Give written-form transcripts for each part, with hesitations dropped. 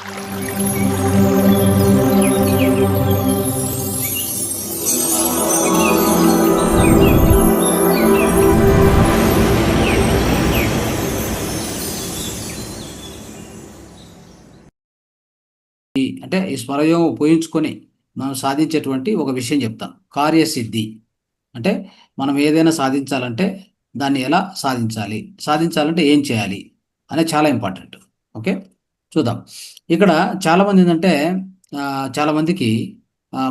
అంటే ఈ స్వరయోగం ఉపయోగించుకొని మనం సాధించేటువంటి ఒక విషయం చెప్తాను. కార్యసిద్ధి అంటే మనం ఏదైనా సాధించాలంటే దాన్ని ఎలా సాధించాలి, సాధించాలంటే ఏం చేయాలి అనేది చాలా ఇంపార్టెంట్. ఓకే, చూద్దాం. ఇక్కడ చాలామంది ఏంటంటే చాలామందికి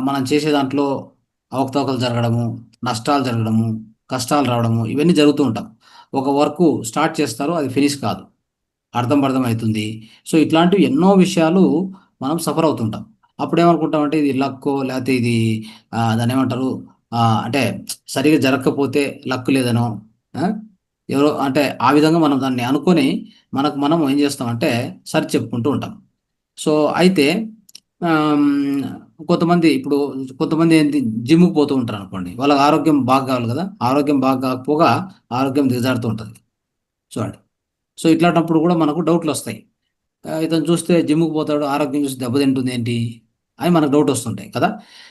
మనం చేసే దాంట్లో అవకతవకలు జరగడము, నష్టాలు జరగడము, కష్టాలు రావడము ఇవన్నీ జరుగుతూ ఉంటాం. ఒక వర్క్ స్టార్ట్ చేస్తారు, అది ఫినిష్ కాదు, అర్థం పర్థం అవుతుంది. సో ఇట్లాంటివి ఎన్నో విషయాలు మనం సఫర్ అవుతుంటాం. అప్పుడేమనుకుంటామంటే ఇది లక్కో లేకపోతే ఇది దాన్ని ఏమంటారు, అంటే సరిగ్గా జరగకపోతే లక్ లేదనో, ఆ, ఎవరో అంటే ఆ విధంగా మనం దాన్ని అనుకొని మనకు మనం ఏం చేస్తామంటే సరి చెప్పుకుంటూ ఉంటాం. సో అయితే ఆమ్, కొంతమంది ఇప్పుడు కొంతమంది ఏంటి, జిమ్కి పోతూ ఉంటారు అనుకోండి, వాళ్ళకి ఆరోగ్యం బాగా కావాలి కదా, ఆరోగ్యం బాగా కాకపోగా ఆరోగ్యం దిగజారుతూ ఉంటుంది. చూడండి. సో ఇట్లాంటప్పుడు కూడా మనకు డౌట్లు వస్తాయి. ఇతను చూస్తే జిమ్‌కి పోతాడు, ఆరోగ్యం చూసి దెబ్బతింటుంది ఏంటి అని మనకు డౌట్ వస్తుంటాయి కదా.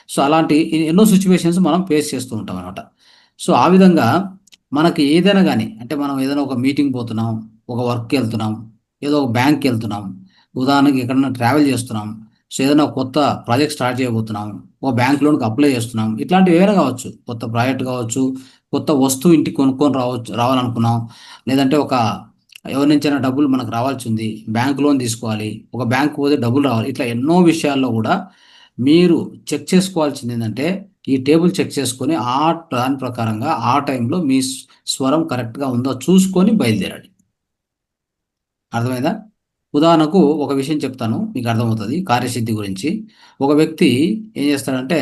సో అలాంటి ఎన్నో సిచ్యువేషన్స్ మనం ఫేస్ చేస్తూ ఉంటాం అనమాట. సో ఆ విధంగా మనకి ఏదైనా కానీ, అంటే మనం ఏదైనా ఒక మీటింగ్ పోతున్నాం, ఒక వర్క్‌కి వెళ్తున్నాం, ఏదో ఒక బ్యాంక్‌కి వెళ్తున్నాం, ఉదాహరణకి ఎక్కడైనా ట్రావెల్ చేస్తున్నాం, సో ఏదైనా ఒక కొత్త ప్రాజెక్ట్ స్టార్ట్ చేయబోతున్నాం, ఒక బ్యాంక్ లోన్‌కి అప్లై చేస్తున్నాం, ఇట్లాంటివి ఏవైనా కావచ్చు, కొత్త ప్రాజెక్ట్ కావచ్చు, కొత్త వస్తువు ఇంటికి కొనుక్కొని రావాలనుకున్నాం, లేదంటే ఒక ఎవరి నుంచైనా డబ్బులు మనకు రావాల్సి ఉంది, బ్యాంక్ లోన్ తీసుకోవాలి, ఒక బ్యాంక్ పోతే డబ్బులు రావాలి, ఇట్లా ఎన్నో విషయాల్లో కూడా మీరు చెక్ చేసుకోవాల్సింది ఏంటంటే ఈ టేబుల్ చెక్ చేసుకొని ఆ దాని ప్రకారంగా ఆ టైంలో మీ స్వరం కరెక్ట్గా ఉందో చూసుకొని బయలుదేరండి. అర్థమైందా? ఉదాహరణకు ఒక విషయం చెప్తాను, మీకు అర్థమవుతుంది కార్యసిద్ధి గురించి. ఒక వ్యక్తి ఏం చేస్తాడంటే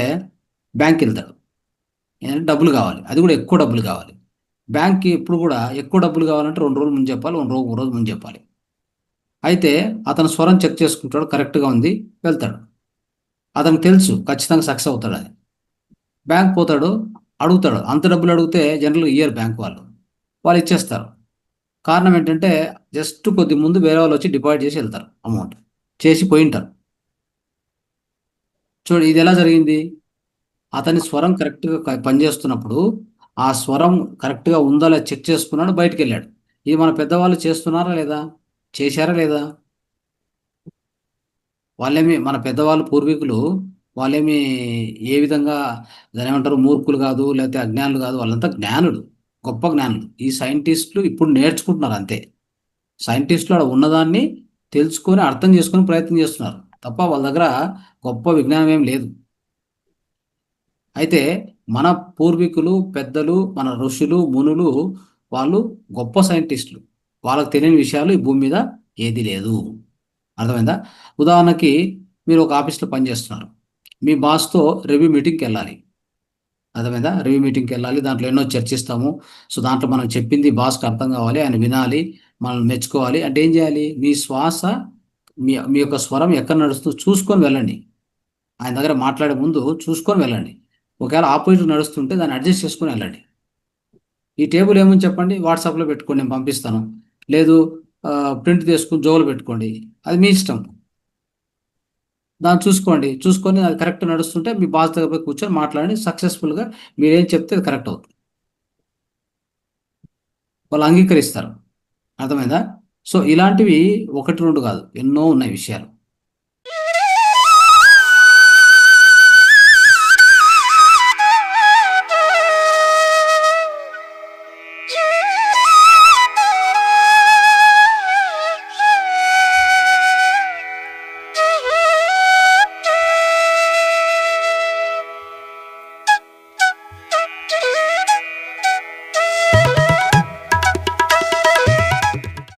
బ్యాంక్కి వెళ్తాడు, ఏంటంటే డబ్బులు కావాలి, అది కూడా ఎక్కువ డబ్బులు కావాలి. బ్యాంక్కి ఎప్పుడు కూడా ఎక్కువ డబ్బులు కావాలంటే 2 రోజులు ముందు చెప్పాలి, ఒక రోజు ముందు చెప్పాలి. అయితే అతను స్వరం చెక్ చేసుకుంటాడు, కరెక్ట్‌గా ఉంది, వెళ్తాడు. అతనికి తెలుసు ఖచ్చితంగా సక్సెస్ అవుతాడని. బ్యాంక్ పోతాడు, అడుగుతాడు. అంత డబ్బులు అడిగితే జనరల్‌గా ఇయ్యరు బ్యాంక్ వాళ్ళు. వాళ్ళు ఇచ్చేస్తారు. కారణం ఏంటంటే జస్ట్ కొద్ది ముందు వేరే వాళ్ళొచ్చి డిపాజిట్ చేసి ఎళ్తారు అమౌంట్. చేసి పోయుంటారు. చూడు ఇదెలా జరిగింది? అతని స్వరం కరెక్ట్‌గా పనిచేస్తున్నప్పుడు, ఆ స్వరం కరెక్ట్‌గా ఉందా లేదా చెక్ చేసుకున్నాడు, బయటికెళ్ళాడు. ఇది మన పెద్దవాళ్ళు చేస్తున్నారా లేదా? చేశారా లేదా? వాళ్ళేమి మన పెద్దవాళ్ళు పూర్వీకులు వాళ్ళేమి ఏ విధంగా దాన్నేమంటారు మూర్ఖులు కాదు, లేకపోతే అజ్ఞానులు కాదు. వాళ్ళంతా జ్ఞానులు. గొప్ప జ్ఞానులు. ఈ సైంటిస్టులు ఇప్పుడు నేర్చుకుంటున్నారు అంతే. సైంటిస్టులు ఆడ ఉన్నదాన్ని తెలుసుకొని, అర్థం చేసుకొని ప్రయత్నం చేస్తున్నారు. తప్ప వాళ్ళ దగ్గర గొప్ప విజ్ఞానం ఏం లేదు. అయితే మన పూర్వీకులు, పెద్దలు, మన ఋషులు, మునులు వాళ్ళు గొప్ప సైంటిస్టులు. వాళ్ళకి తెలియని విషయాలు ఈ భూమి మీద ఏది లేదు. అర్థమైందా? ఉదాహరణకి మీరు ఒక ఆఫీస్‌లో పనిచేస్తున్నారు. మీ బాస్‌తో రివ్యూ మీటింగ్‌కెళ్ళాలి. అర్థమైందా? రివ్యూ మీటింగ్‌కెళ్ళాలి. దాంట్లో ఎన్నో చర్చిస్తాము. సో, దాంట్లో మనం చెప్పింది బాస్‌కి అర్థం కావాలి, ఆయన వినాలి, మనల్ని మెచ్చుకోవాలి. అంటే ఏం చేయాలి? మీ శ్వాస, మీ మీ యొక్క స్వరం ఎక్కడ నడుస్తుందో చూసుకొని వెళ్ళండి. ఆయన దగ్గర మాట్లాడే ముందు చూసుకొని వెళ్ళండి. ఒకవేళ ఆపోజిట్ నడుస్తుంటే దాన్ని అడ్జస్ట్ చేసుకొని వెళ్ళండి. ఈ టేబుల్ ఏముంది చెప్పండి? వాట్సాప్‌లో పెట్టుకోండి, నేను పంపిస్తాను. లేదు ప్రింట్ తీసుకొని జోబులో పెట్టుకోండి. అది మీ ఇష్టం. దాన్ని చూసుకోండి. చూసుకొని అది కరెక్ట్ నడుస్తుంటే మీ బాస్ దగ్గర పోయి కూర్చొని మాట్లాడండి. సక్సెస్‌ఫుల్‌గా మీరేం చెప్తే అది కరెక్ట్ అవుతుంది. వాళ్ళు అంగీకరిస్తారు. అర్థమైందా? సో, ఇలాంటివి 1, 2 కాదు. ఎన్నో ఉన్నాయి విషయాలు.